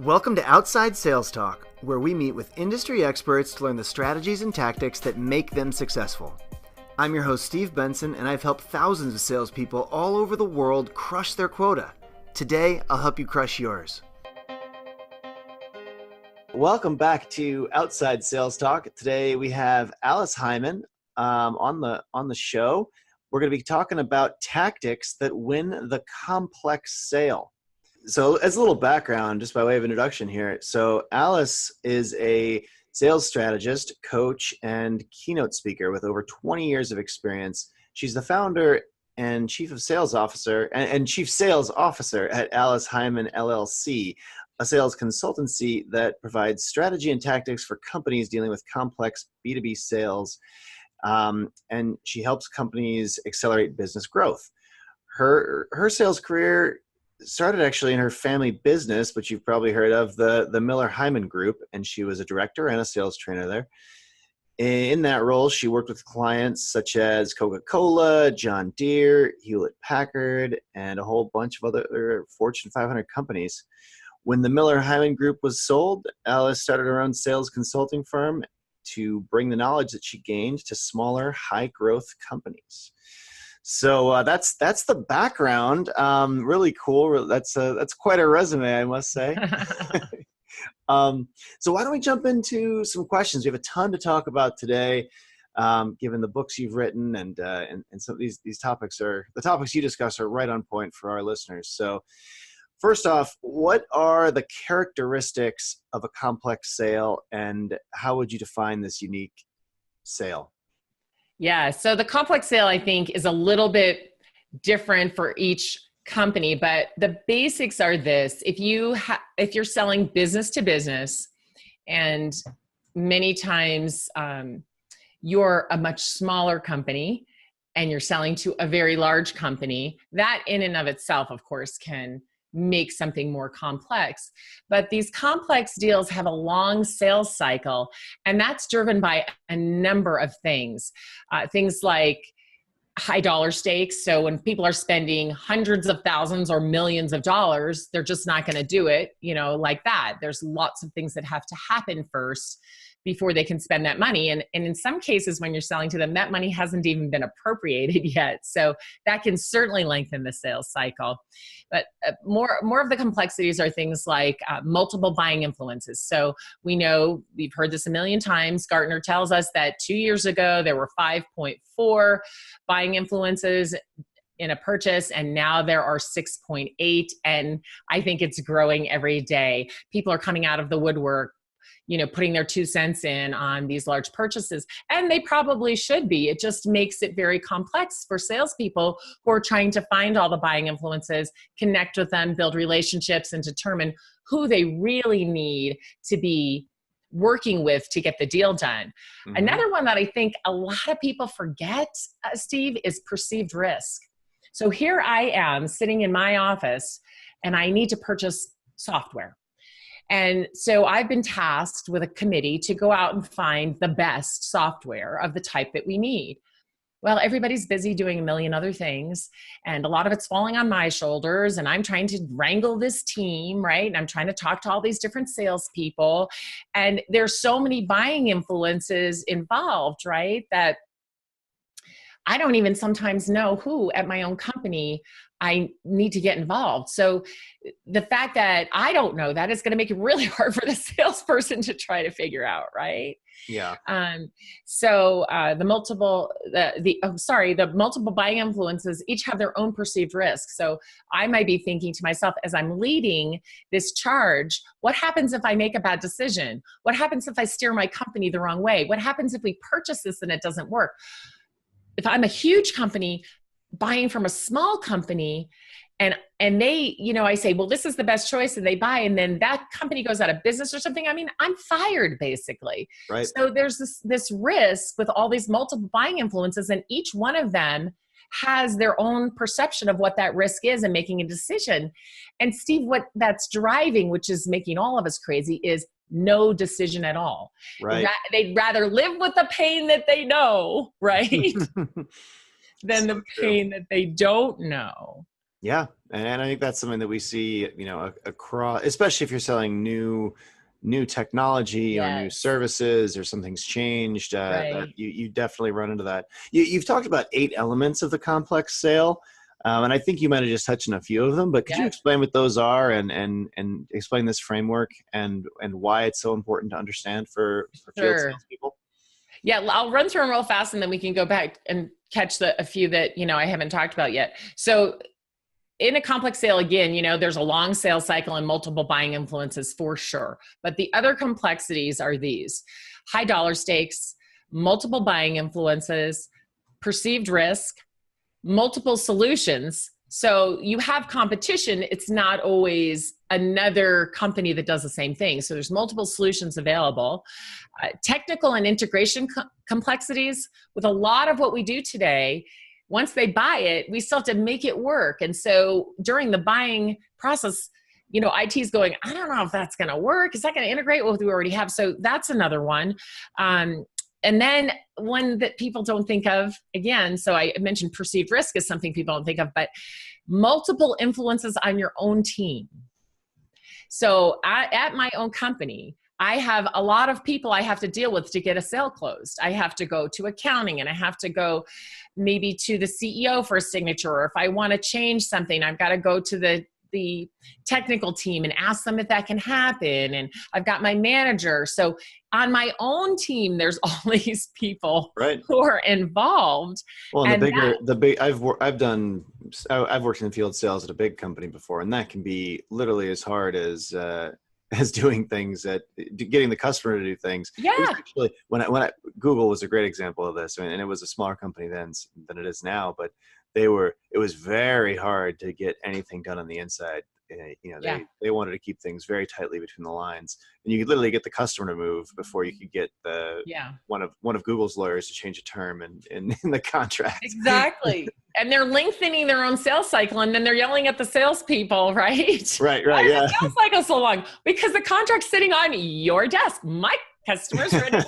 Welcome to Outside Sales Talk, where we meet with industry experts to learn the strategies and tactics that make them successful. I'm your host, Steve Benson, and I've helped thousands of salespeople all over the world crush their quota. Today, I'll help you crush yours. Welcome back to Outside Sales Talk. Today, we have Alice Heiman on the show. We're going to be talking about tactics that win the complex sale. So as a little background, just by way of introduction here, so Alice is a sales strategist, coach, and keynote speaker with over 20 years of experience. She's the founder and chief sales officer at Alice Heiman LLC, a sales consultancy that provides strategy and tactics for companies dealing with complex B2B sales, and she helps companies accelerate business growth. Her sales career started actually in her family business, which you've probably heard of, the Miller Heiman Group, and she was a director and a sales trainer there. In that role, she worked with clients such as Coca-Cola, John Deere, Hewlett-Packard, and a whole bunch of other Fortune 500 companies. When the Miller Heiman Group was sold, Alice started her own sales consulting firm to bring the knowledge that she gained to smaller, high-growth companies. So that's the background. Really cool. That's quite a resume, I must say. So why don't we jump into some questions? We have a ton to talk about today, given the books you've written, and some of these topics the topics you discuss are right on point for our listeners. So first off, what are the characteristics of a complex sale, and how would you define this unique sale? Yeah, so the complex sale, I think, is a little bit different for each company, but the basics are this. If you're selling business to business, and many times you're a much smaller company and you're selling to a very large company, that in and of itself, of course, can make something more complex. But these complex deals have a long sales cycle, and that's driven by a number of things. Things like high dollar stakes. So when people are spending hundreds of thousands or millions of dollars, they're just not going to do it, like that. There's lots of things that have to happen first before they can spend that money. And in some cases, when you're selling to them, that money hasn't even been appropriated yet. So that can certainly lengthen the sales cycle. But more of the complexities are things like multiple buying influences. So we know, we've heard this a million times, Gartner tells us that 2 years ago, there were 5.4 buying influences in a purchase, and now there are 6.8. And I think it's growing every day. People are coming out of the woodwork, putting their 2 cents in on these large purchases. And they probably should be. It just makes it very complex for salespeople who are trying to find all the buying influences, connect with them, build relationships, and determine who they really need to be working with to get the deal done. Mm-hmm. Another one that I think a lot of people forget, Steve, is perceived risk. So here I am sitting in my office, and I need to purchase software. And so I've been tasked with a committee to go out and find the best software of the type that we need. Well, everybody's busy doing a million other things, and a lot of it's falling on my shoulders, and I'm trying to wrangle this team, right? And I'm trying to talk to all these different salespeople, and there's so many buying influences involved, right? That I don't even sometimes know who at my own company I need to get involved. So the fact that I don't know that is going to make it really hard for the salesperson to try to figure out, right? Yeah. So the multiple buying influences each have their own perceived risk. So I might be thinking to myself, as I'm leading this charge, what happens if I make a bad decision? What happens if I steer my company the wrong way? What happens if we purchase this and it doesn't work? If I'm a huge company buying from a small company, and they, I say, well, this is the best choice, and they buy, and then that company goes out of business or something, I'm fired, basically. Right. So there's this risk with all these multiple buying influences, and each one of them has their own perception of what that risk is and making a decision. And Steve, what that's driving, which is making all of us crazy, is no decision at all. Right. They'd rather live with the pain that they know, right? than the pain that they don't know. Yeah, and I think that's something that we see, across, especially if you're selling new technology or new Yes. services or something's changed. That Right. you definitely run into that. You've talked about 8 elements of the complex sale, and I think you might have just touched on a few of them. But could you Yep. explain what those are and explain this framework and why it's so important to understand for field Sure. salespeople? Yeah, I'll run through them real fast and then we can go back and catch a few that, I haven't talked about yet. So in a complex sale, again, there's a long sales cycle and multiple buying influences for sure. But the other complexities are these: high dollar stakes, multiple buying influences, perceived risk, multiple solutions. So you have competition. It's not always another company that does the same thing. So there's multiple solutions available. Technical and integration complexities. With a lot of what we do today, once they buy it, we still have to make it work. And so during the buying process, IT is going, I don't know if that's going to work. Is that going to integrate with what we already have? So that's another one. And then one that people don't think of, again, so I mentioned perceived risk is something people don't think of, but multiple influences on your own team. So at my own company, I have a lot of people I have to deal with to get a sale closed. I have to go to accounting and I have to go maybe to the CEO for a signature. Or if I want to change something, I've got to go to the technical team and ask them if that can happen. And I've got my manager. So on my own team, there's all these people Right. who are involved. Well, and I've worked in field sales at a big company before, and that can be literally as hard as doing things getting the customer to do things. Yeah. It was actually Google was a great example of this. I mean, and it was a smaller company then than it is now, but it was very hard to get anything done on the inside. They wanted to keep things very tightly between the lines, and you could literally get the customer to move before you could get one of Google's lawyers to change a term in the contract. Exactly. And they're lengthening their own sales cycle, and then they're yelling at the salespeople, right? Right. Why is Yeah. the sales cycle so long? Because the contract's sitting on your desk. My customer's ready.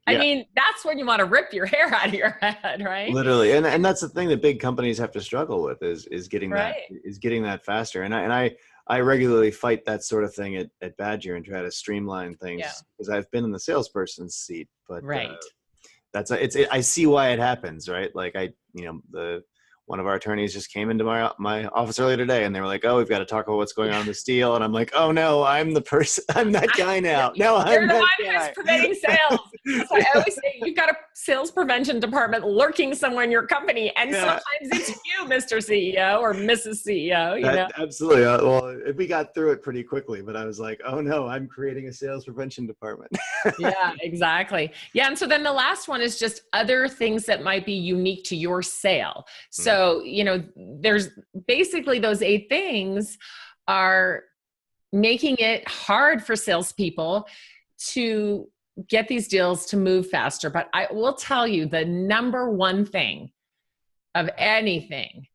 I mean, that's when you want to rip your hair out of your head, right? Literally. And that's the thing that big companies have to struggle with is getting that faster. And I regularly fight that sort of thing at Badger and try to streamline things because I've been in the salesperson's seat, but I see why it happens, right? Like one of our attorneys just came into my office earlier today and they were like, oh, we've got to talk about what's going on in this deal. And I'm like, oh no, I'm that guy now. No, I'm that guy. Who's preventing sales. So I always say you've got a sales prevention department lurking somewhere in your company. And sometimes it's you, Mr. CEO or Mrs. CEO, Absolutely. Well, we got through it pretty quickly, but I was like, oh no, I'm creating a sales prevention department. Yeah, exactly. Yeah. And so then the last one is just other things that might be unique to your sale. So, there's basically those 8 things are making it hard for salespeople to get these deals to move faster. But I will tell you the number one thing of anything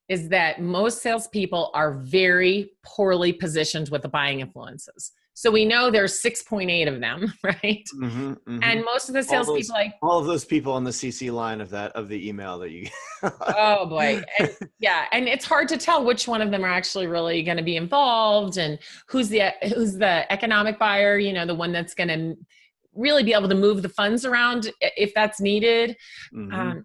is that most salespeople are very poorly positioned with the buying influences. So we know there's 6.8 of them, right? Mm-hmm, mm-hmm. And most of the salespeople, all of those people on the CC line of the email that you. Oh boy, and it's hard to tell which one of them are actually really going to be involved, and who's the economic buyer. The one that's going to really be able to move the funds around if that's needed. Mm-hmm.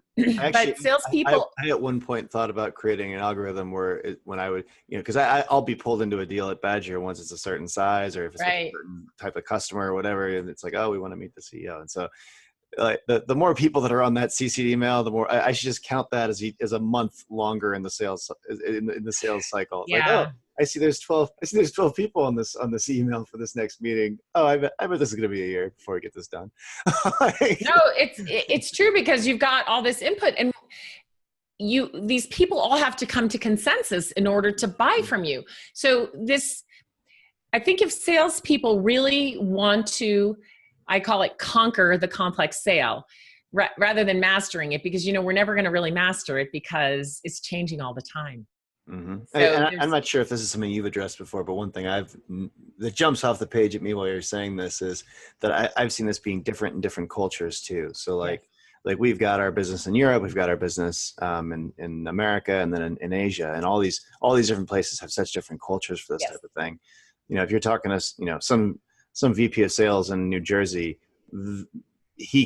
But salespeople, I at one point thought about creating an algorithm where when I would, because I'll be pulled into a deal at Badger once it's a certain size or if it's a certain type of customer or whatever, and it's like, oh, we want to meet the CEO, and so the more people that are on that CC email, the more I should just count that as a month longer in the sales in the sales cycle. Yeah. Like, oh, I see there's 12 people on this email for this next meeting. Oh, I bet this is going to be a year before we get this done. No, it's true because you've got all this input and these people all have to come to consensus in order to buy from you. So I think if salespeople really want to, I call it conquer the complex sale rather than mastering it, because, we're never going to really master it because it's changing all the time. Mm-hmm. So I'm not sure if this is something you've addressed before, but one thing that jumps off the page at me while you're saying this is that I've seen this being different in different cultures too. So like, like we've got our business in Europe, we've got our business in America, and then in Asia, and all these different places have such different cultures for this Yes. type of thing. If you're talking to some VP of sales in New Jersey, he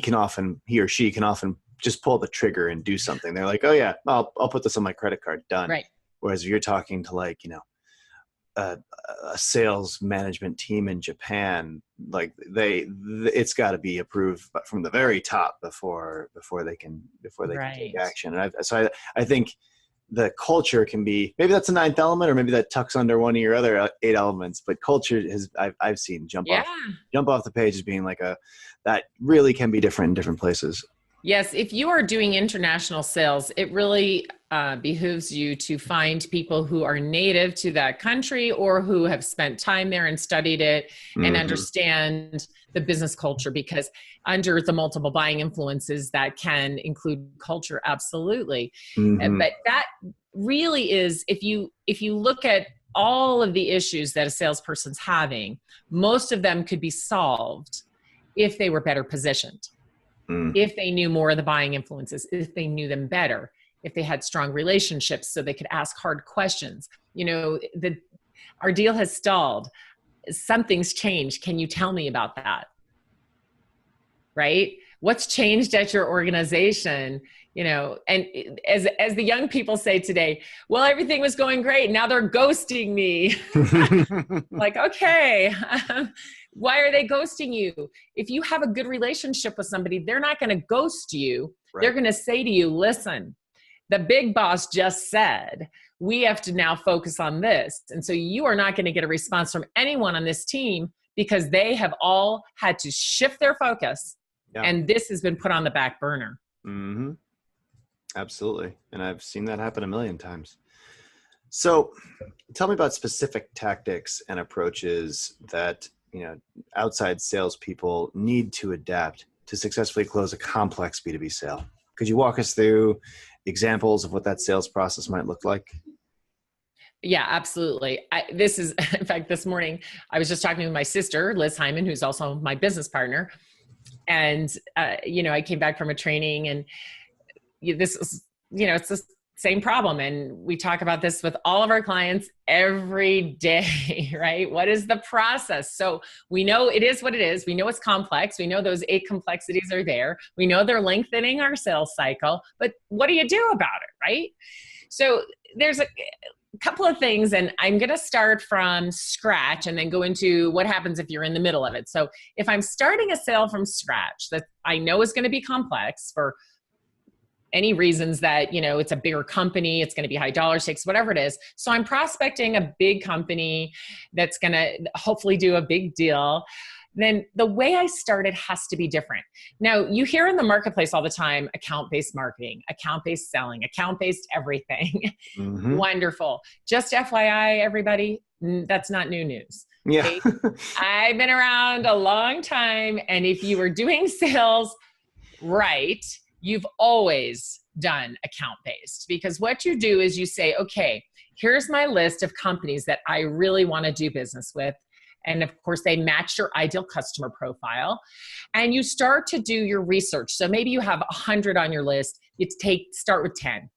or she can often just pull the trigger and do something. They're like, oh yeah, I'll put this on my credit card, done. Right. Whereas if you're talking to like a sales management team in Japan, like it's got to be approved from the very top before they can take action. And I think the culture can be, maybe that's a ninth element, or maybe that tucks under one of your other 8 elements, but culture I've seen jump off the page as being like that really can be different in different places. Yes, if you are doing international sales, it really behooves you to find people who are native to that country or who have spent time there and studied it and understand the business culture, because under the multiple buying influences, that can include culture, absolutely. But that really is, if you look at all of the issues that a salesperson's having, most of them could be solved if they were better positioned. If they knew more of the buying influences, if they knew them better, if they had strong relationships so they could ask hard questions. Our deal has stalled. Something's changed. Can you tell me about that? Right? What's changed at your organization? And as the young people say today, well, everything was going great. Now they're ghosting me. Like, okay. Why are they ghosting you? If you have a good relationship with somebody, they're not going to ghost you. Right. They're going to say to you, listen, the big boss just said, we have to now focus on this. And so you are not going to get a response from anyone on this team because they have all had to shift their focus. Yeah. And this has been put on the back burner. Mm-hmm. Absolutely. And I've seen that happen a million times. So tell me about specific tactics and approaches that outside salespeople need to adapt to successfully close a complex B2B sale. Could you walk us through examples of what that sales process might look like? Yeah, absolutely. This is, in fact, this morning, I was just talking with my sister, Liz Heiman, who's also my business partner. And, I came back from a training, and this is, it's the same problem. And we talk about this with all of our clients every day, right? What is the process? So we know it is what it is. We know it's complex. We know those 8 complexities are there. We know they're lengthening our sales cycle, but what do you do about it, right? So there's a couple of things, and I'm going to start from scratch and then go into what happens if you're in the middle of it. So if I'm starting a sale from scratch that I know is going to be complex for any reasons that, it's a bigger company, it's going to be high dollar stakes, whatever it is. So I'm prospecting a big company that's going to hopefully do a big deal. Then the way I started has to be different. Now, you hear in the marketplace all the time, account-based marketing, account-based selling, account-based everything. Mm-hmm. Wonderful. Just FYI, everybody, that's not new news. Yeah. Okay? I've been around a long time, and if you were doing sales right, you've always done account-based, because what you do is you say, okay, here's my list of companies that I really want to do business with. And of course, they match your ideal customer profile. And you start to do your research. So maybe you have 100 on your list. Start with 10.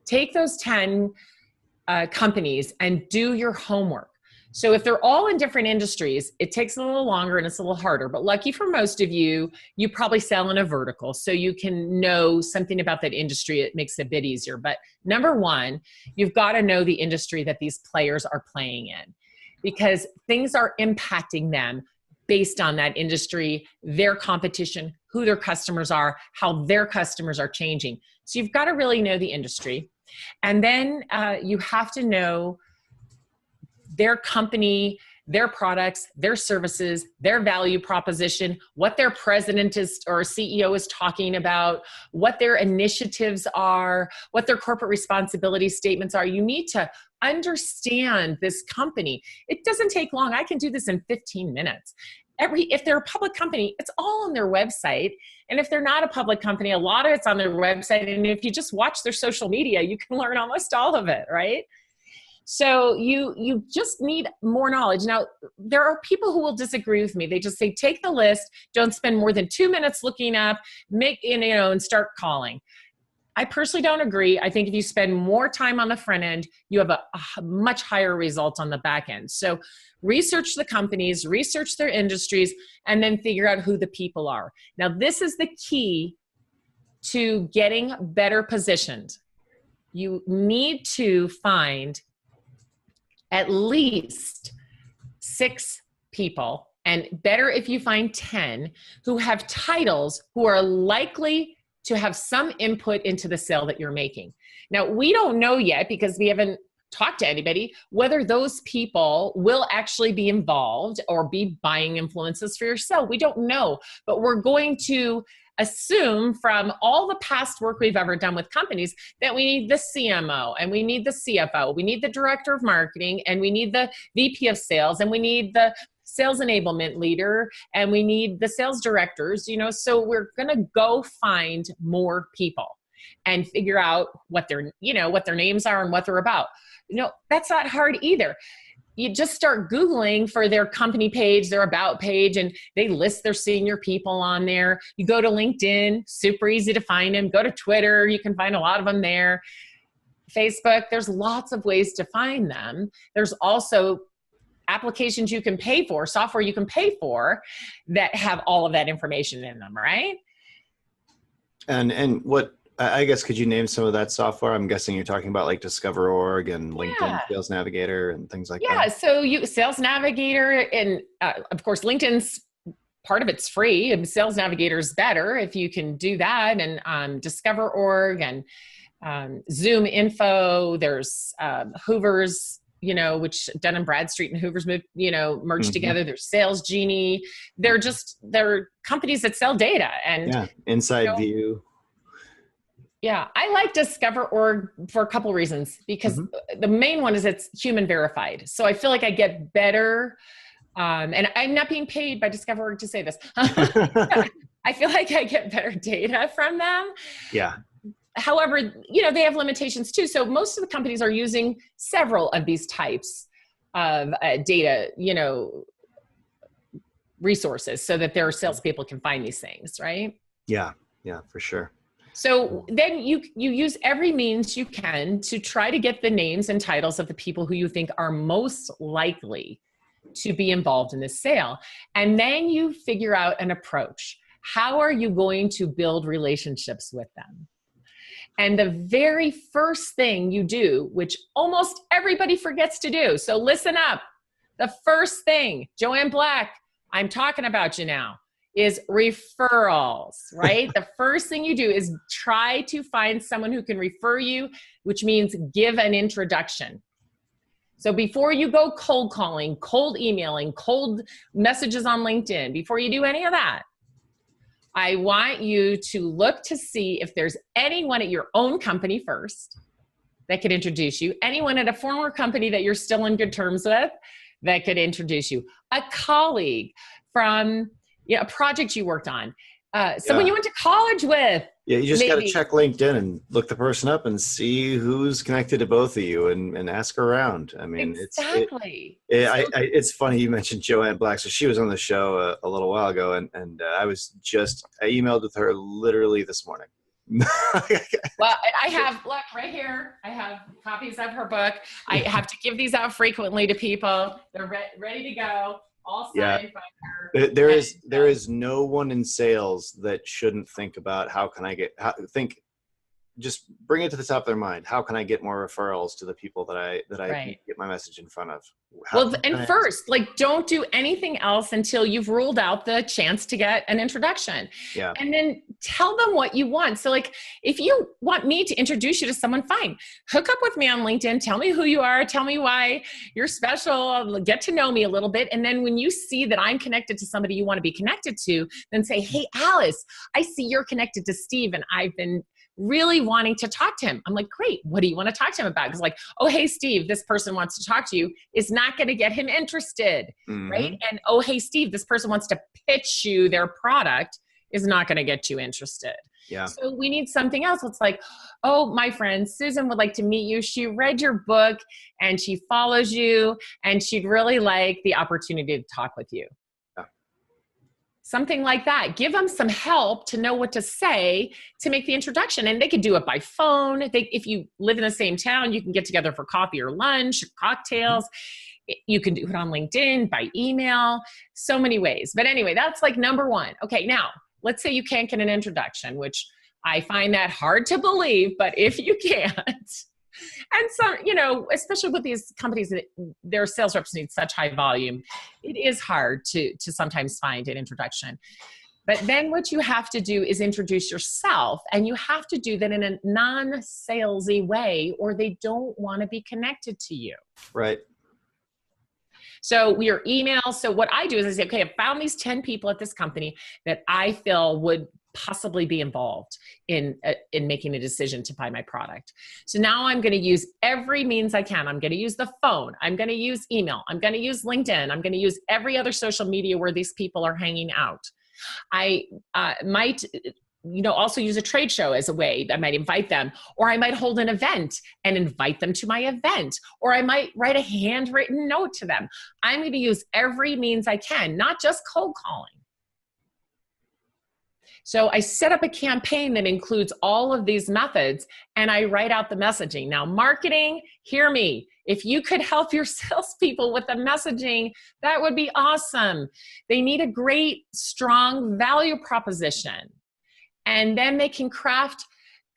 Take those 10 companies and do your homework. So if they're all in different industries, it takes a little longer and it's a little harder. But lucky for most of you, you probably sell in a vertical, so you can know something about that industry. It makes it a bit easier. But number one, you've got to know the industry that these players are playing in, because things are impacting them based on that industry, their competition, who their customers are, how their customers are changing. So you've got to really know the industry. And then you have to know their company, their products, their services, their value proposition, what their president is or CEO is talking about, what their initiatives are, what their corporate responsibility statements are. You need to understand this company. It doesn't take long. I can do this in 15 minutes. If they're a public company, it's all on their website. And if they're not a public company, a lot of it's on their website. And if you just watch their social media, you can learn almost all of it, right? So you just need more knowledge. Now, there are people who will disagree with me. They just say, take the list, don't spend more than 2 minutes looking up, and start calling. I personally don't agree. I think if you spend more time on the front end, you have a much higher result on the back end. So research the companies, research their industries, and then figure out who the people are. Now, this is the key to getting better positioned. You need to find at least 6 people, and better if you find 10, who have titles who are likely to have some input into the sale that you're making. Now, we don't know yet, because we haven't talked to anybody, whether those people will actually be involved or be buying influences for your sale. We don't know, but we're going to assume from all the past work we've ever done with companies that we need the CMO, and we need the CFO, we need the director of marketing, and we need the VP of sales, and we need the sales enablement leader, and we need the sales directors, so we're going to go find more people and figure out what their names are and what they're about. That's not hard either. You just start Googling for their company page, their about page, and they list their senior people on there. You go to LinkedIn, super easy to find them. Go to Twitter, you can find a lot of them there. Facebook, there's lots of ways to find them. There's also applications you can pay for, software you can pay for, that have all of that information in them, right? And what, I guess, could you name some of that software? I'm guessing you're talking about like DiscoverOrg and LinkedIn Sales Navigator and things like that. Yeah, so Sales Navigator, and of course, LinkedIn's part of it's free, and Sales Navigator is better if you can do that, and DiscoverOrg and Zoom Info. There's Hoover's, which Dun & Bradstreet and Hoover's merged together. There's Sales Genie. They're companies that sell data, and Inside View. Yeah, I like DiscoverOrg for a couple reasons, because the main one is it's human verified. So I feel like I get better, and I'm not being paid by DiscoverOrg to say this. I feel like I get better data from them. Yeah. However, they have limitations too. So most of the companies are using several of these types of data, resources, so that their salespeople can find these things, right? Yeah, for sure. So then you use every means you can to try to get the names and titles of the people who you think are most likely to be involved in this sale. And then you figure out an approach. How are you going to build relationships with them? And the very first thing you do, which almost everybody forgets to do, so listen up. The first thing, Joanne Black, I'm talking about you now, is referrals, right? The first thing you do is try to find someone who can refer you, which means give an introduction. So before you go cold calling, cold emailing, cold messages on LinkedIn, before you do any of that, I want you to look to see if there's anyone at your own company first that could introduce you, anyone at a former company that you're still in good terms with that could introduce you, a colleague from a project you worked on, someone you went to college with. Yeah, you just got to check LinkedIn and look the person up and see who's connected to both of you, and ask around. I mean, exactly. It's funny you mentioned Joanne Black. So she was on the show a little while ago, and I emailed with her literally this morning. Well, I have, look right here, I have copies of her book. I have to give these out frequently to people. They're ready to go. All signed by her. There is no one in sales that shouldn't think about just bring it to the top of their mind. How can I get more referrals to the people that I can get my message in front of? Don't do anything else until you've ruled out the chance to get an introduction. Yeah. And then tell them what you want. So if you want me to introduce you to someone, fine. Hook up with me on LinkedIn. Tell me who you are. Tell me why you're special. Get to know me a little bit. And then when you see that I'm connected to somebody you want to be connected to, then say, hey, Alice, I see you're connected to Steve, and I've been really wanting to talk to him. I'm like, great. What do you want to talk to him about? Because oh, hey, Steve, this person wants to talk to you is not going to get him interested, right? And oh, hey, Steve, this person wants to pitch you their product is not going to get you interested. Yeah. So we need something else. It's like, oh, my friend Susan would like to meet you. She read your book and she follows you and she'd really like the opportunity to talk with you. Yeah. Something like that. Give them some help to know what to say to make the introduction. And they could do it by phone. If you live in the same town, you can get together for coffee or lunch, or cocktails. You can do it on LinkedIn, by email, so many ways. But anyway, that's like number one. Okay, now let's say you can't get an introduction, which I find that hard to believe, but if you can't, and some, especially with these companies, their sales reps need such high volume, it is hard to sometimes find an introduction. But then what you have to do is introduce yourself, and you have to do that in a non-salesy way, or they don't want to be connected to you. Right. So we are email. So what I do is I say, okay, I found these 10 people at this company that I feel would possibly be involved in making a decision to buy my product. So now I'm going to use every means I can. I'm going to use the phone. I'm going to use email. I'm going to use LinkedIn. I'm going to use every other social media where these people are hanging out. I might also use a trade show as a way. I might invite them, or I might hold an event and invite them to my event, or I might write a handwritten note to them. I'm going to use every means I can, not just cold calling. So I set up a campaign that includes all of these methods, and I write out the messaging. Now, marketing, hear me. If you could help your salespeople with the messaging, that would be awesome. They need a great, strong value proposition. And then they can craft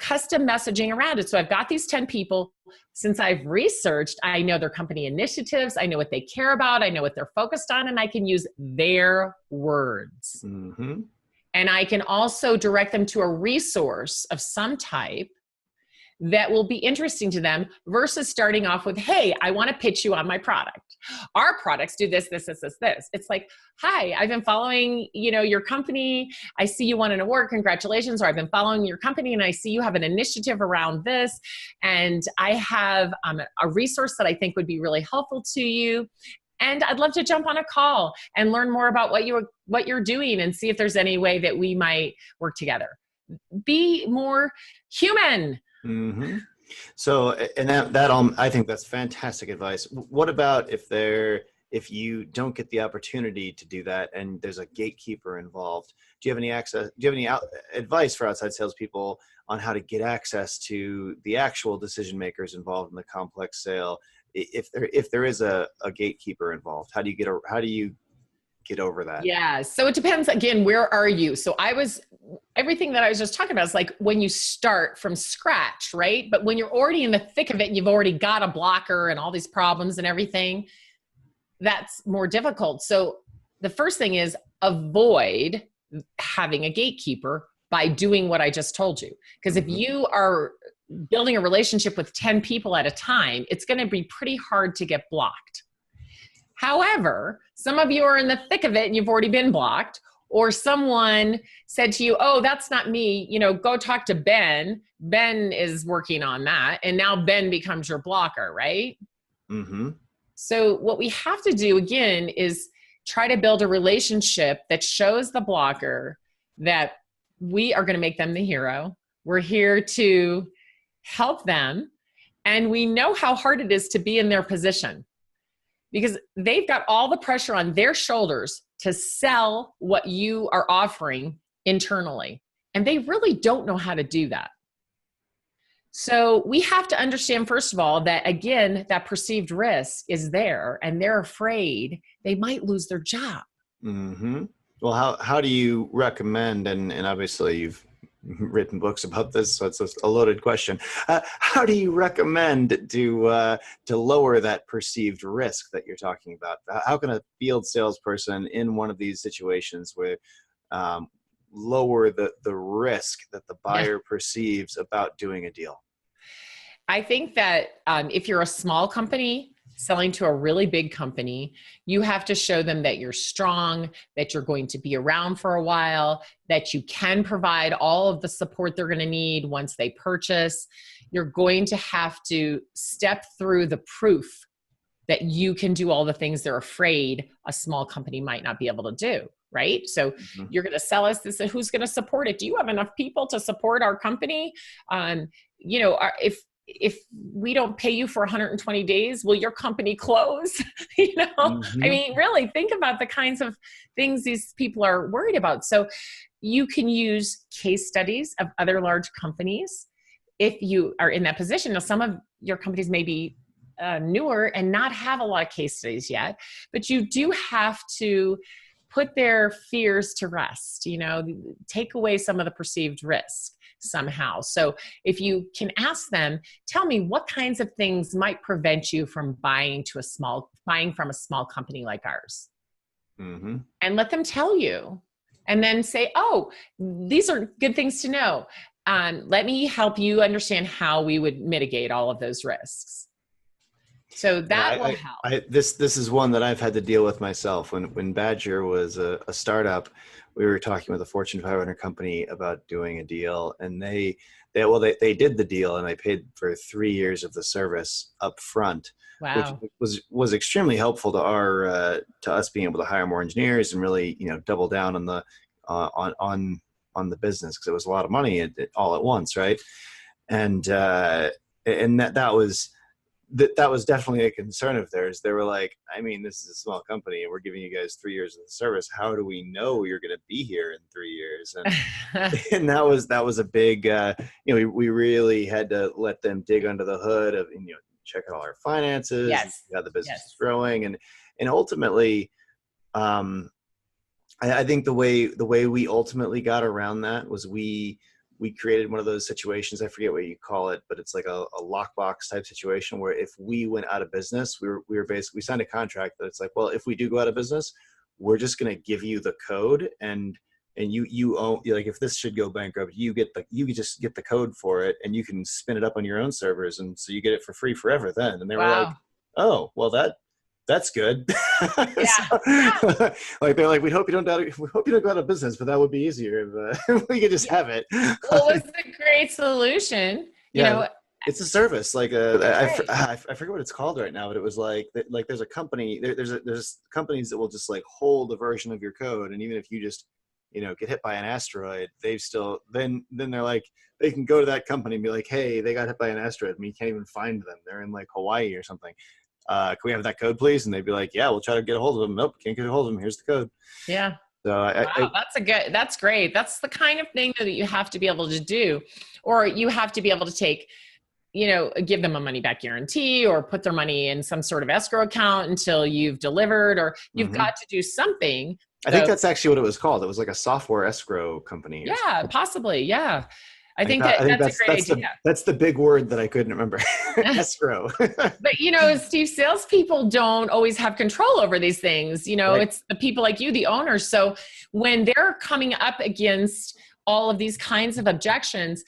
custom messaging around it. So I've got these 10 people. Since I've researched, I know their company initiatives. I know what they care about. I know what they're focused on, and I can use their words. Mm-hmm. And I can also direct them to a resource of some type that will be interesting to them versus starting off with, hey, I want to pitch you on my product. Our products do this, this, this, this, this. It's like, hi, I've been following, your company. I see you won an award. Congratulations. Or I've been following your company and I see you have an initiative around this. And I have a resource that I think would be really helpful to you. And I'd love to jump on a call and learn more about what you're doing and see if there's any way that we might work together. Be more human. Mm-hmm. So, and that I think that's fantastic advice. What about if you don't get the opportunity to do that and there's a gatekeeper involved? Do you have any advice for outside salespeople on how to get access to the actual decision makers involved in the complex sale? If there is a gatekeeper involved, how do you get over that? Yeah. So it depends. Again, where are you? So everything that I was just talking about is like when you start from scratch, right? But when you're already in the thick of it, you've already got a blocker and all these problems and everything, that's more difficult. So the first thing is avoid having a gatekeeper by doing what I just told you. Because if you are building a relationship with 10 people at a time, it's going to be pretty hard to get blocked. However, some of you are in the thick of it and you've already been blocked, or someone said to you, oh, that's not me, go talk to Ben. Ben is working on that. And now Ben becomes your blocker, right? Mm-hmm. So what we have to do again is try to build a relationship that shows the blocker that we are going to make them the hero. We're here to help them. And we know how hard it is to be in their position, because they've got all the pressure on their shoulders to sell what you are offering internally. And they really don't know how to do that. So we have to understand, first of all, that again, that perceived risk is there and they're afraid they might lose their job. Mm-hmm. Well, how do you recommend, and obviously you've written books about this, so it's a loaded question. How do you recommend to lower that perceived risk that you're talking about? How can a field salesperson in one of these situations where lower the risk that the buyer perceives about doing a deal? I think that if you're a small company selling to a really big company, you have to show them that you're strong, that you're going to be around for a while, that you can provide all of the support they're going to need once they purchase. You're going to have to step through the proof that you can do all the things they're afraid a small company might not be able to do, right? So you're going to sell us this, who's going to support it? Do you have enough people to support our company? If we don't pay you for 120 days, will your company close? I mean, really think about the kinds of things these people are worried about. So you can use case studies of other large companies if you are in that position. Now, some of your companies may be newer and not have a lot of case studies yet, but you do have to put their fears to rest, take away some of the perceived risk somehow. So if you can ask them, tell me what kinds of things might prevent you from buying from a small company like ours. And let them tell you, and then say, oh, these are good things to know. Let me help you understand how we would mitigate all of those risks. So that will help. This is one that I've had to deal with myself. When Badger was a startup, we were talking with a Fortune 500 company about doing a deal, and they did the deal, and I paid for 3 years of the service up front. Wow. Which was extremely helpful to us being able to hire more engineers and really double down on the on the business, because it was a lot of money all at once, right? And that was definitely a concern of theirs. They were like, I mean, this is a small company and we're giving you guys 3 years of the service. How do we know you're going to be here in 3 years? And and that was a big, we really had to let them dig under the hood of, check out all our finances, how the business is growing. And ultimately, I think the way we ultimately got around that was we created one of those situations. I forget what you call it, but it's like a lockbox type situation where if we went out of business, we signed a contract that it's like, well, if we do go out of business, we're just going to give you the code, and you own, like, if this should go bankrupt, you just get the code for it, and you can spin it up on your own servers, and so you get it for free forever then. And they were like, oh, well, that's good. Like, they're like, we hope you don't go out of business, but that would be easier if we could just have it. Well, it was a great solution. It's a service. Like I forget what it's called right now, but it was like there's a company, there's companies that will just like hold a version of your code, and even if you just get hit by an asteroid, they've still then they're like, they can go to that company and be like, hey, they got hit by an asteroid and we can't even find them. They're in like Hawaii or something. Can we have that code, please? And they'd be like, yeah, we'll try to get a hold of them. Nope, can't get a hold of them. Here's the code. Yeah. So that's great. That's the kind of thing that you have to be able to do, or you have to be able to take, give them a money back guarantee, or put their money in some sort of escrow account until you've delivered, or you've got to do something. I think that's actually what it was called. It was like a software escrow company. Yeah, possibly. Yeah. I think that's a great idea. That's the big word that I couldn't remember. Escrow. But Steve, salespeople don't always have control over these things. Right. It's the people like you, the owners. So when they're coming up against all of these kinds of objections,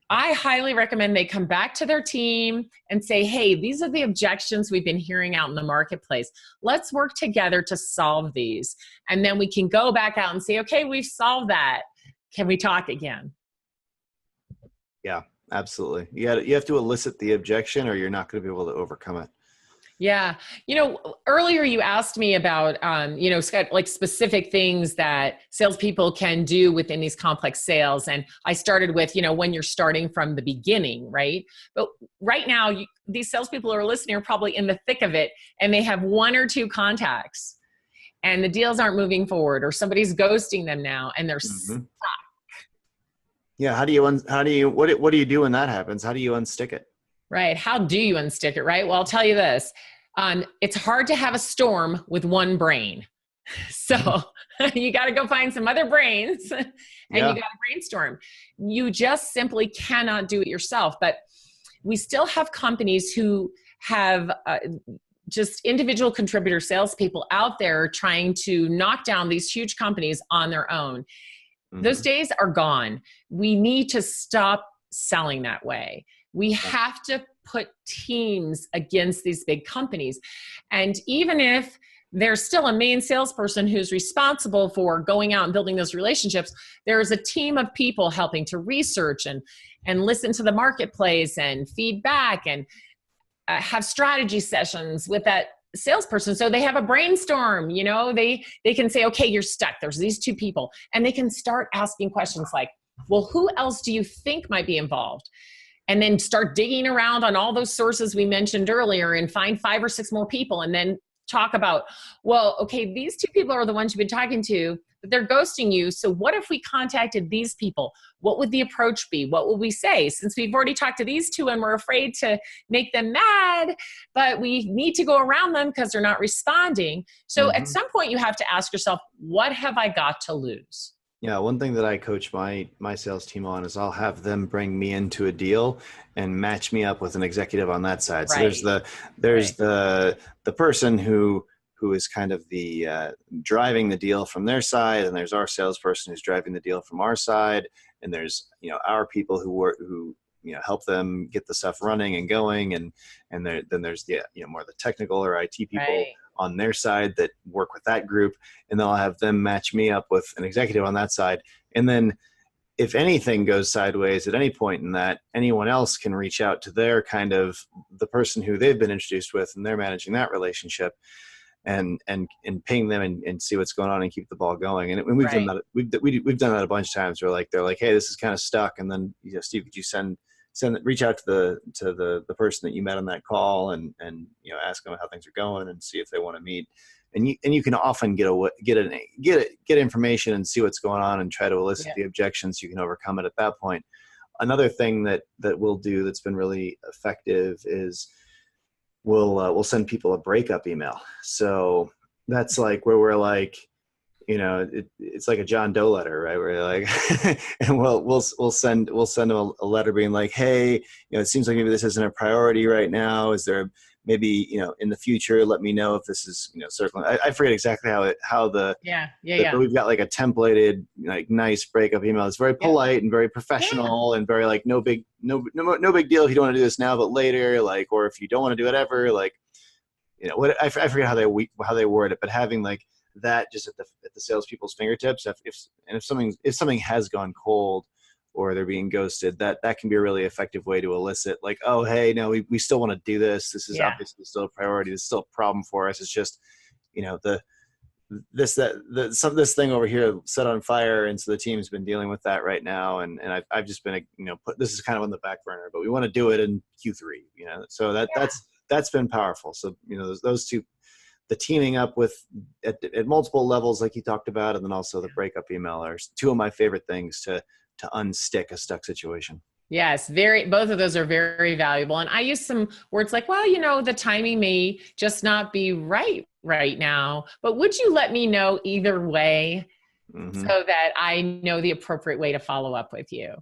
I highly recommend they come back to their team and say, hey, these are the objections we've been hearing out in the marketplace. Let's work together to solve these. And then we can go back out and say, okay, we've solved that. Can we talk again? Yeah, absolutely. You have to elicit the objection, or you're not going to be able to overcome it. Yeah. Earlier you asked me about, like specific things that salespeople can do within these complex sales. And I started with, when you're starting from the beginning, right? But right now, these salespeople who are listening are probably in the thick of it, and they have one or two contacts, and the deals aren't moving forward, or somebody's ghosting them now, and they're stuck. Yeah. What do you do when that happens? How do you unstick it? Right. How do you unstick it? Right. Well, I'll tell you this. It's hard to have a storm with one brain. So you got to go find some other brains and you got to brainstorm. You just simply cannot do it yourself. But we still have companies who have just individual contributor salespeople out there trying to knock down these huge companies on their own. Those days are gone. We need to stop selling that way. We have to put teams against these big companies. And even if there's still a main salesperson who's responsible for going out and building those relationships, there's a team of people helping to research and listen to the marketplace and feedback. And have strategy sessions with that salesperson. So they have a brainstorm, they can say, okay, you're stuck. There's these two people. And they can start asking questions like, well, who else do you think might be involved? And then start digging around on all those sources we mentioned earlier and find 5 or 6 more people. And then talk about, well, okay, these 2 people are the ones you've been talking to, but they're ghosting you. So what if we contacted these people? What would the approach be? What would we say? Since we've already talked to these 2 and we're afraid to make them mad, but we need to go around them because they're not responding. So at some point you have to ask yourself, what have I got to lose? Yeah, one thing that I coach my sales team on is I'll have them bring me into a deal and match me up with an executive on that side. So there's the person who is kind of the driving the deal from their side, and there's our salesperson who's driving the deal from our side, and there's our people who help them get the stuff running and going, and then there's the more the technical or IT people on their side that work with that group, and then I'll have them match me up with an executive on that side. And then if anything goes sideways at any point in that, anyone else can reach out to their kind of the person who they've been introduced with, and they're managing that relationship, and ping them and see what's going on and keep the ball going. And we've done that. We've done that a bunch of times. Where they're like, hey, this is kind of stuck, and then Steve, could you reach out to the person that you met on that call and ask them how things are going and see if they want to meet. And you can often get information and see what's going on and try to elicit the objections. You can overcome it at that point. Another thing that we'll do that's been really effective is we'll send people a breakup email. So that's like where we're like, it's like a John Doe letter, right? Where like, and we'll send them a letter being like, hey, it seems like maybe this isn't a priority right now. Is there maybe, in the future, let me know if this is, circling. I forget exactly but we've got like a templated, like nice breakup email. It's very polite and very professional and very like, no big deal if you don't want to do this now, but later, like, or if you don't want to do it ever, like, I forget how they word it, but having like that just at the salespeople's fingertips. If something has gone cold or they're being ghosted, that can be a really effective way to elicit like, oh, hey, no, we still want to do this. This is obviously still a priority. This is still a problem for us. It's just, this thing over here set on fire. And so the team's been dealing with that right now. And I've just been, this is kind of on the back burner, but we want to do it in Q3, so that's been powerful. So, those 2, the teaming up with at multiple levels, like you talked about, and then also the breakup email are 2 of my favorite things to unstick a stuck situation. Yes, both of those are very valuable. And I use some words like, well, the timing may just not be right now, but would you let me know either way so that I know the appropriate way to follow up with you?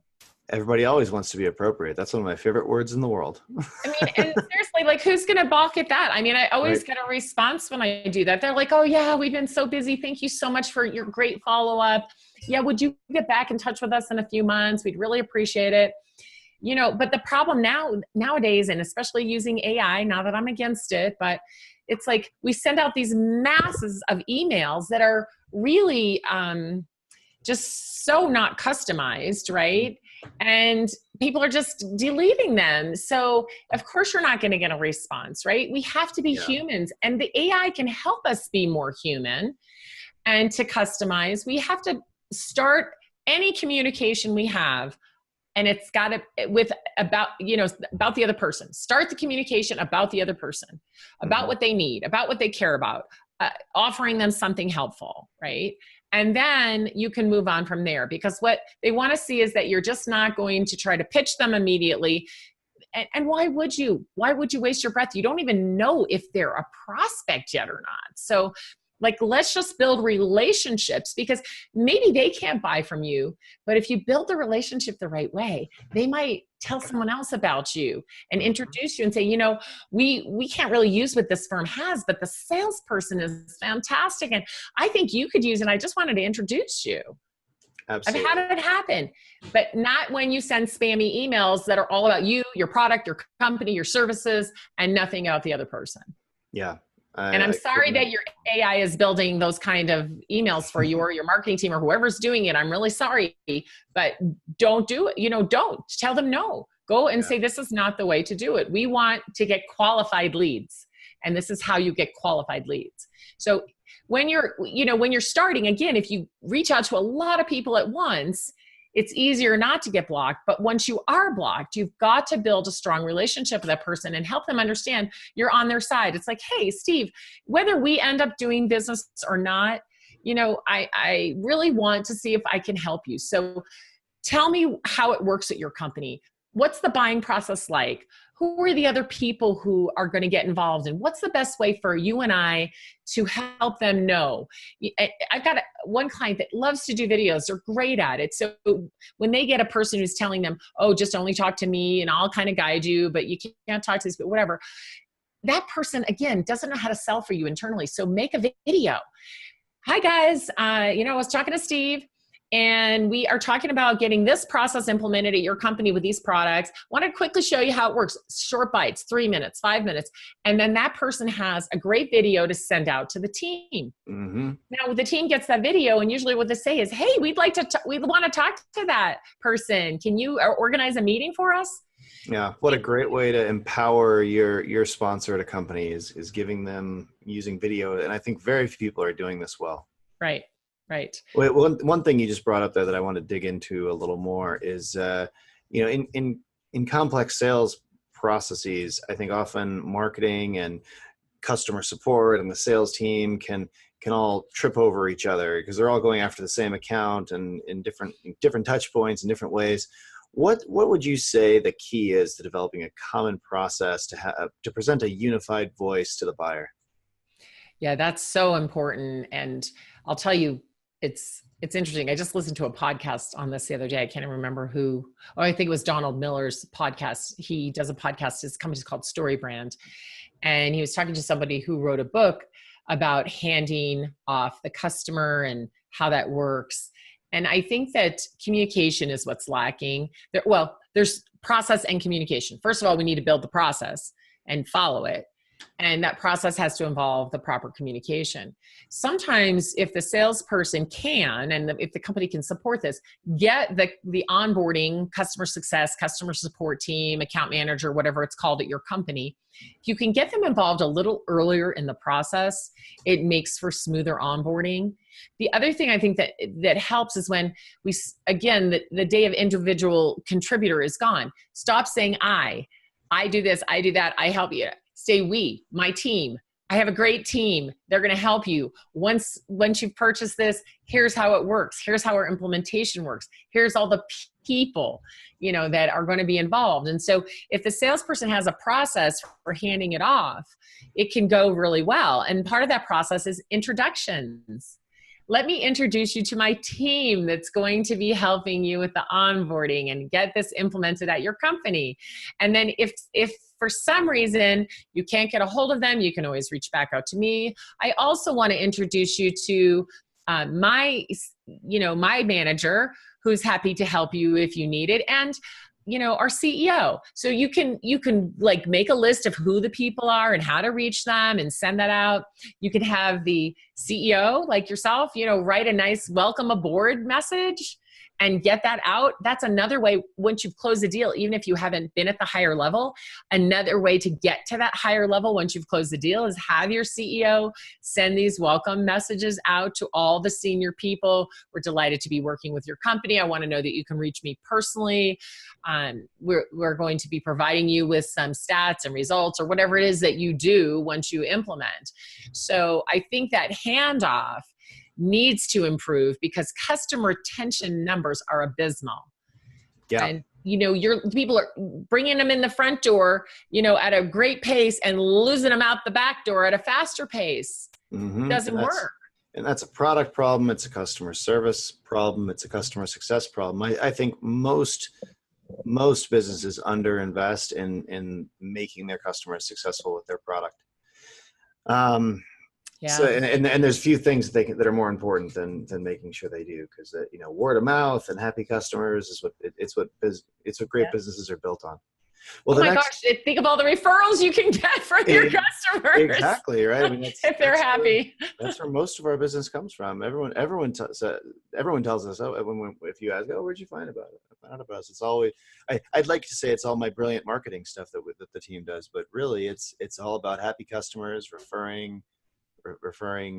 Everybody always wants to be appropriate. That's one of my favorite words in the world. I mean, and seriously, like, who's going to balk at that? I mean, I always get a response when I do that. They're like, oh yeah, we've been so busy. Thank you so much for your great follow-up. Yeah, would you get back in touch with us in a few months? We'd really appreciate it. But the problem nowadays, and especially using AI, not that I'm against it, but it's like we send out these masses of emails that are really just so not customized, right? And people are just deleting them. So of course you're not going to get a response, right? We have to be humans, and the AI can help us be more human. And to customize, we have to start any communication we have, and it's got to about the other person. Start the communication about the other person, about what they need, about what they care about, offering them something helpful, right? And then you can move on from there, because what they want to see is that you're just not going to try to pitch them immediately. And why would you? Why would you waste your breath? You don't even know if they're a prospect yet or not. So like, let's just build relationships, because maybe they can't buy from you, but if you build the relationship the right way, they might tell someone else about you and introduce you and say, we can't really use what this firm has, but the salesperson is fantastic, and I think you could use it. I just wanted to introduce you. Absolutely. I've had it happen, but not when you send spammy emails that are all about you, your product, your company, your services, and nothing about the other person. Yeah. And I'm sorry that your AI is building those kind of emails for you, or your marketing team, or whoever's doing it. I'm really sorry, but don't do it. Don't tell them no. Go and say, this is not the way to do it. We want to get qualified leads. And this is how you get qualified leads. So when you're starting, again, if you reach out to a lot of people at once, it's easier not to get blocked. But once you are blocked, you've got to build a strong relationship with that person and help them understand you're on their side. It's like, hey, Steve, whether we end up doing business or not, I really want to see if I can help you. So tell me how it works at your company. What's the buying process like? Who are the other people who are going to get involved? And what's the best way for you and I to help them know? I've got one client that loves to do videos. They're great at it. So when they get a person who's telling them, oh, just only talk to me and I'll kind of guide you, but you can't talk to this, but whatever. That person, again, doesn't know how to sell for you internally. So make a video. Hi, guys. I was talking to Steve. And we are talking about getting this process implemented at your company with these products. Want to quickly show you how it works. Short bites, 3 minutes, 5 minutes. And then that person has a great video to send out to the team. Mm-hmm. Now the team gets that video, and usually what they say is, hey, we want to talk to that person. Can you organize a meeting for us? Yeah. What a great way to empower your sponsor at a company is giving them using video. And I think very few people are doing this well. Right. Right. Wait, one thing you just brought up there that I want to dig into a little more is, in complex sales processes, I think often marketing and customer support and the sales team can all trip over each other because they're all going after the same account and in different touch points in different ways. What would you say the key is to developing a common process to present a unified voice to the buyer? Yeah, that's so important. And I'll tell you, it's interesting. I just listened to a podcast on this the other day. I can't even remember who. Oh, I think it was Donald Miller's podcast. He does a podcast. His company's called Story Brand. And he was talking to somebody who wrote a book about handing off the customer and how that works. And I think that communication is what's lacking. There's process and communication. First of all, we need to build the process and follow it. And that process has to involve the proper communication. Sometimes if the salesperson can, and if the company can support this, get the onboarding, customer success, customer support team, account manager, whatever it's called at your company, if you can get them involved a little earlier in the process, it makes for smoother onboarding. The other thing I think that helps is when the day of individual contributor is gone. Stop saying I do this, I do that, I help you. Say we, my team. I have a great team. They're going to help you. Once you've purchased this, here's how it works. Here's how our implementation works. Here's all the people, that are going to be involved. And so if the salesperson has a process for handing it off, it can go really well. And part of that process is introductions. Let me introduce you to my team that's going to be helping you with the onboarding and get this implemented at your company. And then if for some reason you can't get a hold of them, you can always reach back out to me. I also want to introduce you to my manager, who's happy to help you if you need it, and our CEO. So you can like make a list of who the people are and how to reach them and send that out. You can have the CEO, like yourself, write a nice welcome aboard message and get that out. That's another way, once you've closed the deal, even if you haven't been at the higher level, another way to get to that higher level once you've closed the deal is have your CEO send these welcome messages out to all the senior people. We're delighted to be working with your company. I want to know that you can reach me personally. We're going to be providing you with some stats and results or whatever it is that you do once you implement. So I think that handoff needs to improve because customer retention numbers are abysmal. Yeah. And people are bringing them in the front door, at a great pace and losing them out the back door at a faster pace. Mm-hmm. It doesn't work. And that's a product problem. It's a customer service problem. It's a customer success problem. I think most businesses underinvest in making their customers successful with their product. Yeah. So, and there's few things that are more important than making sure they do, because word of mouth and happy customers is what great businesses are built on. Well, Oh my gosh, think of all the referrals you can get from your customers. Exactly, right? I mean, if they're happy. That's where most of our business comes from. Everyone tells us, oh, if you ask, oh, where'd you find about it? I found about us. It's always, I'd like to say it's all my brilliant marketing stuff that the team does, but really it's all about happy customers, referring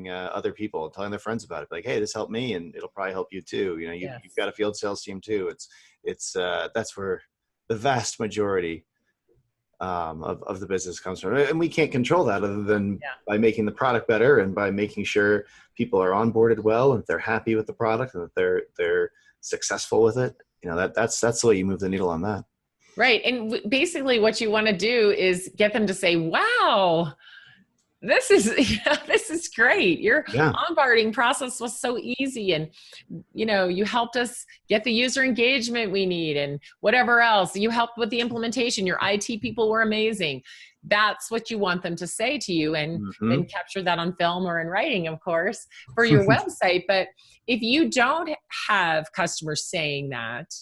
other people, telling their friends about it. Like, hey, this helped me, and it'll probably help you too. You know, you've got a field sales team too. It's that's where the vast majority of the business comes from, and we can't control that other than by making the product better and by making sure people are onboarded well, and if they're happy with the product and that they're successful with it. You know, that's the way you move the needle on that. Right, and basically what you want to do is get them to say, "Wow, this is great. Your onboarding process was so easy, and you helped us get the user engagement we need and whatever else. You helped with the implementation. Your IT people were amazing." That's what you want them to say to you, and then capture that on film or in writing, of course, for your website. But if you don't have customers saying that,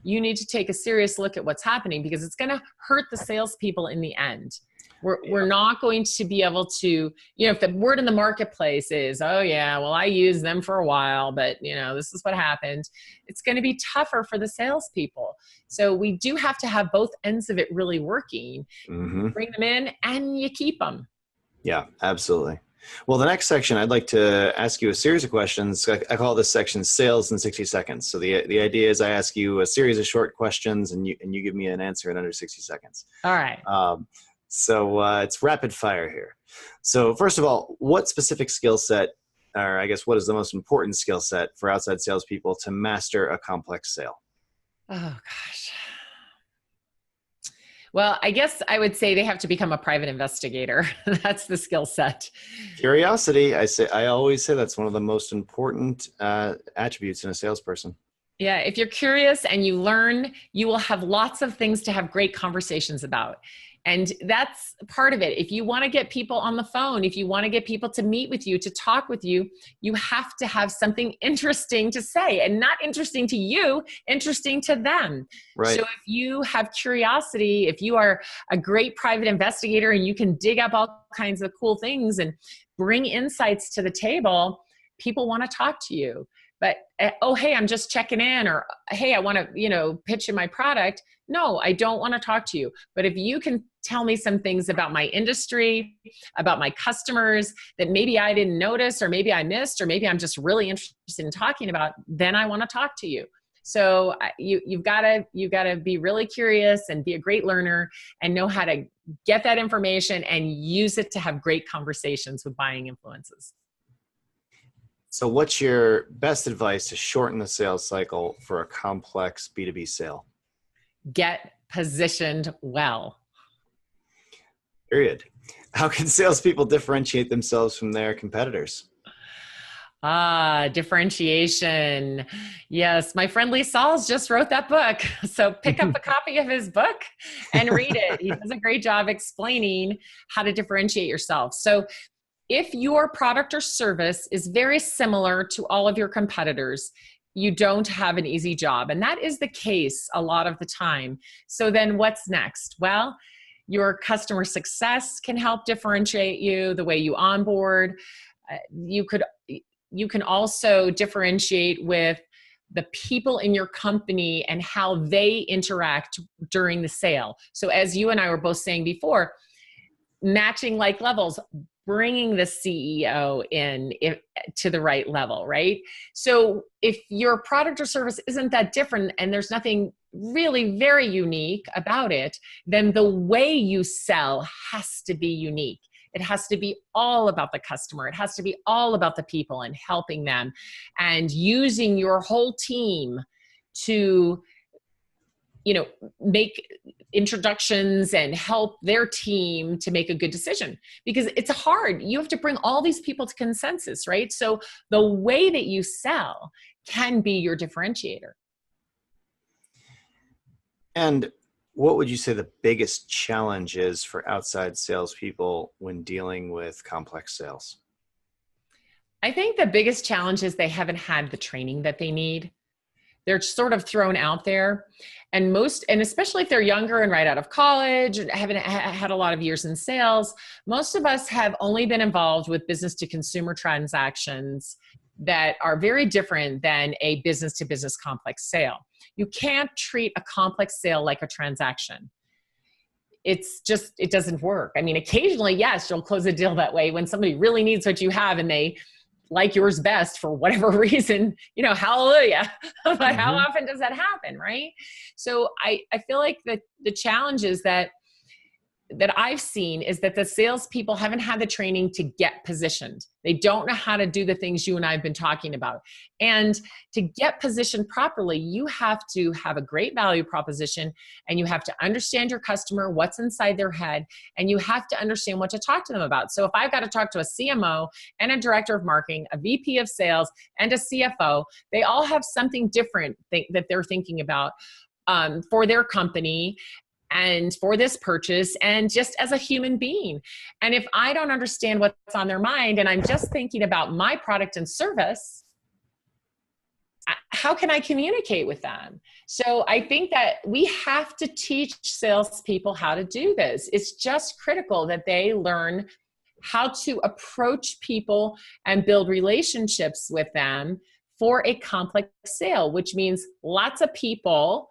you need to take a serious look at what's happening, because it's going to hurt the salespeople in the end. We're not going to be able to, if the word in the marketplace is, oh yeah, well, I used them for a while, but this is what happened. It's going to be tougher for the salespeople. So we do have to have both ends of it really working. Bring them in and you keep them. Yeah, absolutely. Well, the next section, I'd like to ask you a series of questions. I call this section Sales in 60 Seconds. So the idea is I ask you a series of short questions, and you give me an answer in under 60 seconds. All right. So it's rapid fire here. So first of all, what specific skill set, or I guess what is the most important skill set for outside salespeople to master a complex sale? Oh, gosh. Well, I guess I would say they have to become a private investigator. That's the skill set. Curiosity. I always say that's one of the most important attributes in a salesperson. Yeah, if you're curious and you learn, you will have lots of things to have great conversations about. And that's part of it. If you want to get people on the phone, if you want to get people to meet with you, to talk with you, you have to have something interesting to say, and not interesting to you, interesting to them. Right. So if you have curiosity, if you are a great private investigator and you can dig up all kinds of cool things and bring insights to the table, people want to talk to you. But, oh, hey, I'm just checking in, or hey, I want to, pitch in my product. No, I don't want to talk to you. But if you can tell me some things about my industry, about my customers that maybe I didn't notice, or maybe I missed, or maybe I'm just really interested in talking about, then I want to talk to you. So you've got to be really curious and be a great learner and know how to get that information and use it to have great conversations with buying influences. So what's your best advice to shorten the sales cycle for a complex B2B sale? Get positioned well. Period. How can salespeople differentiate themselves from their competitors? Differentiation. Yes, my friend Lee Sauls just wrote that book. So pick up a copy of his book and read it. He does a great job explaining how to differentiate yourself. So if your product or service is very similar to all of your competitors, you don't have an easy job. And that is the case a lot of the time. So then what's next? Well, your customer success can help differentiate you, the way you onboard. You can also differentiate with the people in your company and how they interact during the sale. So as you and I were both saying before, matching like levels, bringing the CEO in to the right level, right? So if your product or service isn't that different and there's nothing really very unique about it, then the way you sell has to be unique. It has to be all about the customer. It has to be all about the people and helping them and using your whole team to make introductions and help their team to make a good decision, because it's hard. You have to bring all these people to consensus, right? So the way that you sell can be your differentiator. And what would you say the biggest challenge is for outside salespeople when dealing with complex sales? I think the biggest challenge is they haven't had the training that they need. They're sort of thrown out there. And especially if they're younger and right out of college and haven't had a lot of years in sales, most of us have only been involved with business to consumer transactions that are very different than a business to business complex sale. You can't treat a complex sale like a transaction. It doesn't work. I mean, occasionally, yes, you'll close a deal that way when somebody really needs what you have and they like yours best for whatever reason, hallelujah. But how often does that happen, right? So I feel like the challenge is that I've seen is that the salespeople haven't had the training to get positioned. They don't know how to do the things you and I have been talking about. And to get positioned properly, you have to have a great value proposition, and you have to understand your customer, what's inside their head, and you have to understand what to talk to them about. So if I've got to talk to a CMO and a director of marketing, a VP of sales, and a CFO, they all have something different that they're thinking about for their company and for this purchase, and just as a human being. And if I don't understand what's on their mind and I'm just thinking about my product and service, how can I communicate with them? So I think that we have to teach salespeople how to do this. It's just critical that they learn how to approach people and build relationships with them for a complex sale, which means lots of people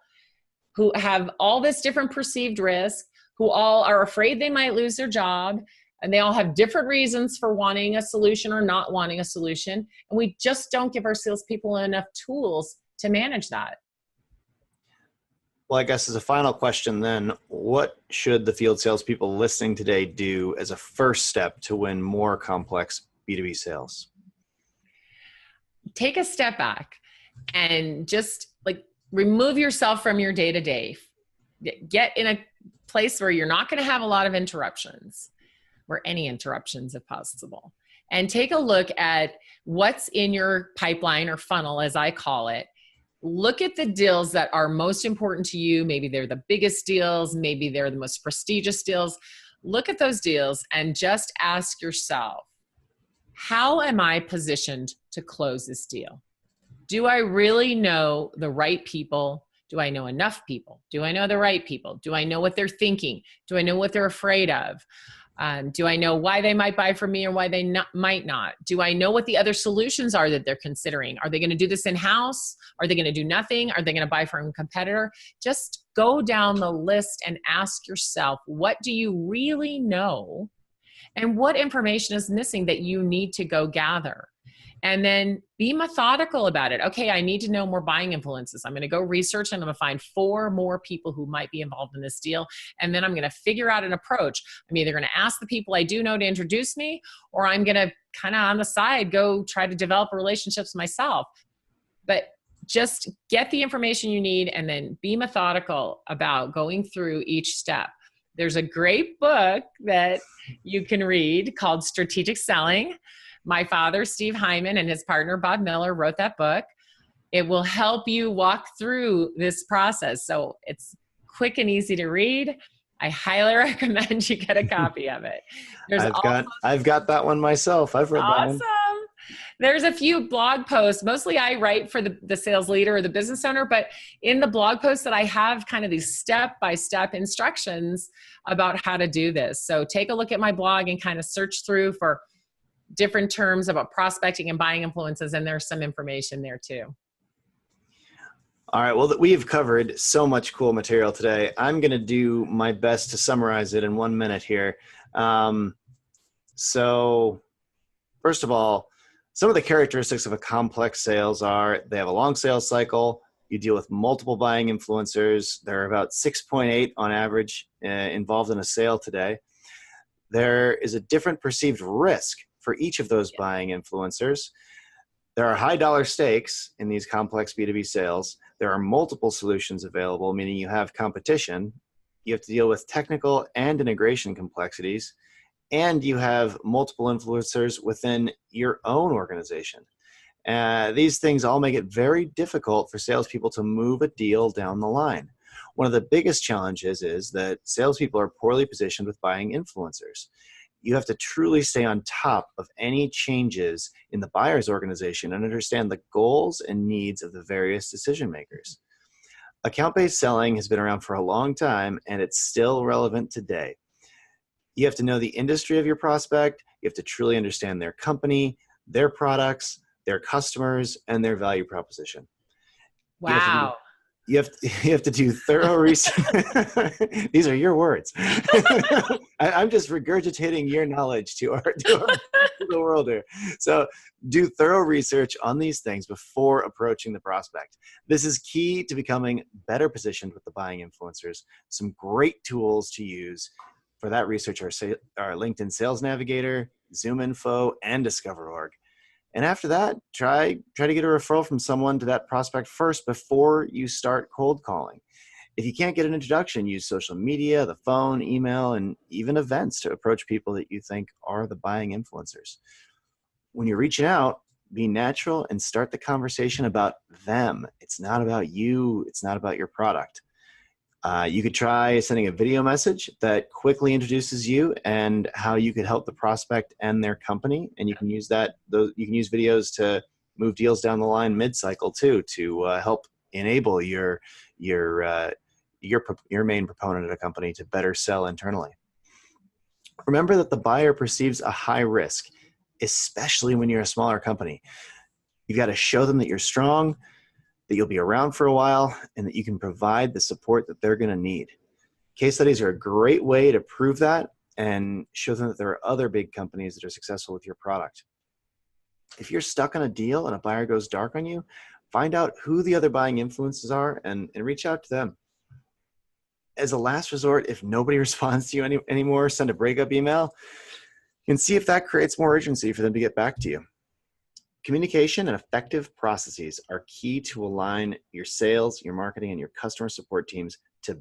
who have all this different perceived risk, who all are afraid they might lose their job, and they all have different reasons for wanting a solution or not wanting a solution. And we just don't give our salespeople enough tools to manage that. Well, I guess as a final question then, what should the field salespeople listening today do as a first step to win more complex B2B sales? Take a step back and just remove yourself from your day-to-day. Get in a place where you're not going to have a lot of interruptions, or any interruptions if possible. And take a look at what's in your pipeline or funnel, as I call it. Look at the deals that are most important to you. Maybe they're the biggest deals. Maybe they're the most prestigious deals. Look at those deals and just ask yourself, how am I positioned to close this deal? Do I really know the right people? Do I know enough people? Do I know the right people? Do I know what they're thinking? Do I know what they're afraid of? Do I know why they might buy from me or why they might not? Do I know what the other solutions are that they're considering? Are they going to do this in-house? Are they going to do nothing? Are they going to buy from a competitor? Just go down the list and ask yourself, what do you really know? And what information is missing that you need to go gather? And then be methodical about it. Okay, I need to know more buying influences. I'm going to go research and I'm going to find 4 more people who might be involved in this deal. And then I'm going to figure out an approach. I'm either going to ask the people I do know to introduce me, or I'm going to kind of on the side go try to develop relationships myself. But just get the information you need and then be methodical about going through each step. There's a great book that you can read called Strategic Selling. My father, Steve Heiman, and his partner, Bob Miller, wrote that book. It will help you walk through this process. So it's quick and easy to read. I highly recommend you get a copy of it. I've got that one myself. I've read that one. Awesome. There's a few blog posts. Mostly I write for the sales leader or the business owner, but in the blog posts that I have kind of these step-by-step instructions about how to do this. So take a look at my blog and kind of search through for different terms about prospecting and buying influences, and there's some information there too. All right, well, we have covered so much cool material today. I'm going to do my best to summarize it in 1 minute here. So first of all, some of the characteristics of a complex sales are they have a long sales cycle. You deal with multiple buying influencers. There are about 6.8 on average involved in a sale today. There is a different perceived risk for each of those buying influencers. There are high dollar stakes in these complex B2B sales. There are multiple solutions available, meaning you have competition. You have to deal with technical and integration complexities, and you have multiple influencers within your own organization. These things all make it very difficult for salespeople to move a deal down the line. One of the biggest challenges is that salespeople are poorly positioned with buying influencers. You have to truly stay on top of any changes in the buyer's organization and understand the goals and needs of the various decision makers. Account-based selling has been around for a long time, and it's still relevant today. You have to know the industry of your prospect. You have to truly understand their company, their products, their customers, and their value proposition. Wow. You have to do thorough research. These are your words. I'm just regurgitating your knowledge to the world here. So do thorough research on these things before approaching the prospect. This is key to becoming better positioned with the buying influencers. Some great tools to use for that research are LinkedIn Sales Navigator, Zoom Info, and Discover.org. And after that, try to get a referral from someone to that prospect first before you start cold calling. If you can't get an introduction, use social media, the phone, email, and even events to approach people that you think are the buying influencers. When you're reaching out, be natural and start the conversation about them. It's not about you. It's not about your product. You could try sending a video message that quickly introduces you and how you could help the prospect and their company. And you can use you can use videos to move deals down the line mid-cycle too, to help enable your main proponent at a company to better sell internally. Remember that the buyer perceives a high risk, especially when you're a smaller company. You've got to show them that you're strong, that you'll be around for a while, and that you can provide the support that they're going to need. Case studies are a great way to prove that and show them that there are other big companies that are successful with your product. If you're stuck on a deal and a buyer goes dark on you, find out who the other buying influences are and reach out to them. As a last resort, if nobody responds to you anymore, send a breakup email and see if that creates more urgency for them to get back to you. Communication and effective processes are key to align your sales, your marketing, and your customer support teams to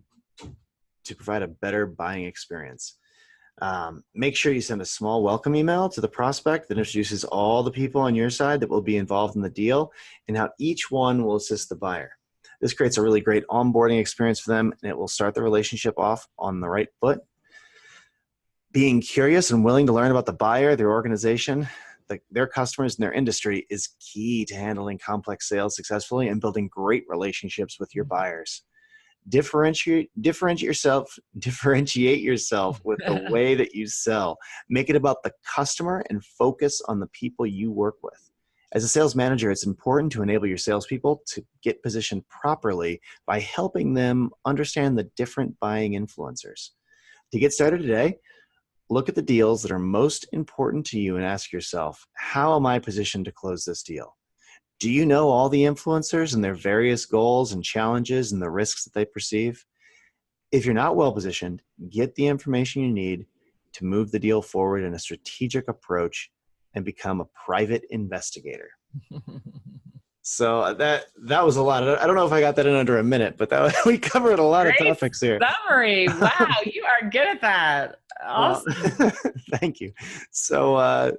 provide a better buying experience. Make sure you send a small welcome email to the prospect that introduces all the people on your side that will be involved in the deal and how each one will assist the buyer. This creates a really great onboarding experience for them, and it will start the relationship off on the right foot. Being curious and willing to learn about the buyer, their organization, their customers, and their industry is key to handling complex sales successfully and building great relationships with your buyers. Differentiate yourself with the way that you sell. Make it about the customer and focus on the people you work with. As a sales manager, it's important to enable your salespeople to get positioned properly by helping them understand the different buying influencers. To get started today, look at the deals that are most important to you and ask yourself, how am I positioned to close this deal? Do you know all the influencers and their various goals and challenges and the risks that they perceive? If you're not well positioned, get the information you need to move the deal forward in a strategic approach and become a private investigator. So that was a lot. I don't know if I got that in under a minute, but we covered a lot of topics here. Summary. Wow, you are good at that. Awesome. Thank you. So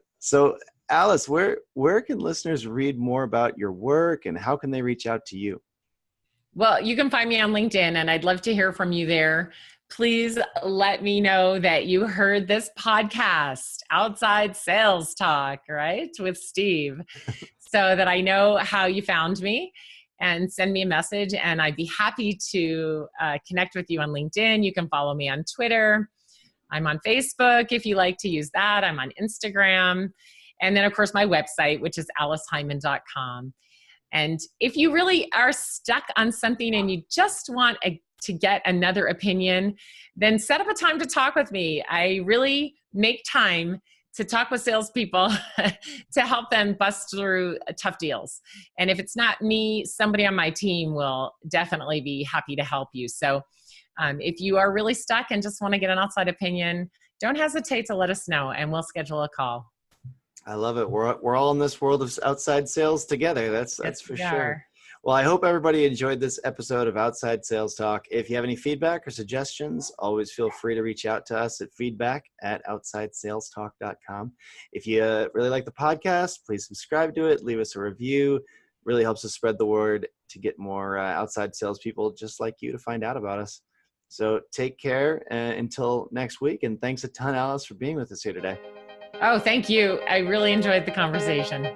Alice, where can listeners read more about your work and how can they reach out to you? Well, you can find me on LinkedIn and I'd love to hear from you there. Please let me know that you heard this podcast, Outside Sales Talk, right, with Steve, so that I know how you found me, and send me a message and I'd be happy to connect with you on LinkedIn. You can follow me on Twitter. I'm on Facebook if you like to use that. I'm on Instagram. And then, of course, my website, which is aliceheiman.com. And if you really are stuck on something and you just want to get another opinion, then set up a time to talk with me. I really make time to talk with salespeople to help them bust through tough deals. And if it's not me, somebody on my team will definitely be happy to help you. So if you are really stuck and just want to get an outside opinion, don't hesitate to let us know and we'll schedule a call. I love it. We're all in this world of outside sales together. That's for sure. Well, I hope everybody enjoyed this episode of Outside Sales Talk. If you have any feedback or suggestions, always feel free to reach out to us at feedback@outsidesalestalk.com. If you really like the podcast, please subscribe to it, leave us a review. Really helps us spread the word to get more outside salespeople just like you to find out about us. So take care until next week. And thanks a ton, Alice, for being with us here today. Oh, thank you. I really enjoyed the conversation.